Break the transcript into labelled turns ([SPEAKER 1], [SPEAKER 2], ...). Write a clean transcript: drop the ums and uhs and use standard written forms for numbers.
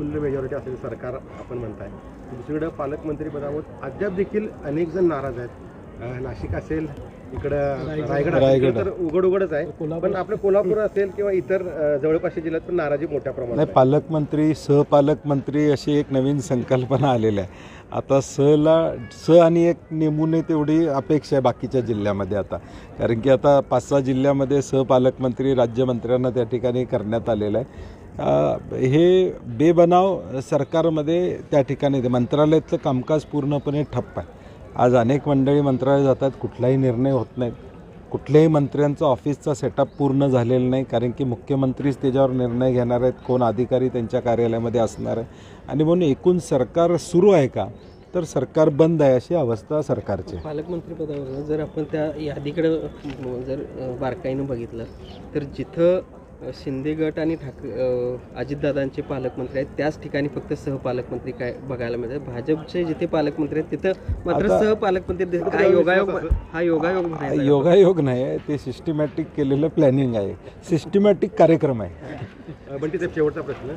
[SPEAKER 1] फुल majority असेल सरकार आपण म्हणताय, दुसरीकडे पालकमंत्री पदावर अद्याप देखील अनेक जण नाराज आहेत. नाशिक असेल, इकडं रायगड असेल तर उघडच आहे, पण आपलं कोल्हापूर असेल किंवा इतर जवळपासच्या जिल्ह्यात पण नाराजी मोठ्या प्रमाणात
[SPEAKER 2] नाही. पालकमंत्री सहपालकमंत्री अशी एक नवीन संकल्पना आलेली आहे. आता स आणि एक नेमून तेवढी अपेक्षा आहे बाकीच्या जिल्ह्यामध्ये आता, कारण की आता 5-6 जिल्ह्यामध्ये सहपालकमंत्री राज्यमंत्र्यांना त्या ठिकाणी करण्यात आलेलं आहे. हे बेबनाव सरकारमध्ये त्या ठिकाणी मंत्रालयातलं कामकाज पूर्णपणे ठप्प आहे. आज अनेक मंडळी मंत्रालय जातात, कुठलाही निर्णय होत नाहीत. कुठल्याही मंत्र्यांचा ऑफिसचा सेटअप पूर्ण झालेला नाही, कारण की मुख्यमंत्रीच त्याच्यावर निर्णय घेणार आहेत, कोण अधिकारी त्यांच्या कार्यालयामध्ये असणार आहे. आणि म्हणून एकूण सरकार सुरू आहे का, तर सरकार बंद आहे अशी अवस्था सरकारची.
[SPEAKER 3] पालकमंत्री पदावर जर आपण त्या यादीकडे जर बारकाईनं बघितलं तर जिथं शिंदे गट आणि अजितदादांचे पालकमंत्री आहेत त्याच ठिकाणी फक्त सहपालकमंत्री काय बघायला मिळतात. भाजपचे जिथे पालकमंत्री आहेत तिथं मात्र सहपालकमंत्री हा योगायोग म्हणायचा.
[SPEAKER 2] योगायोग नाही, ते सिस्टमॅटिक केलेलं प्लॅनिंग आहे, सिस्टमॅटिक कार्यक्रम आहे.
[SPEAKER 1] पण तिथे शेवटचा प्रश्न,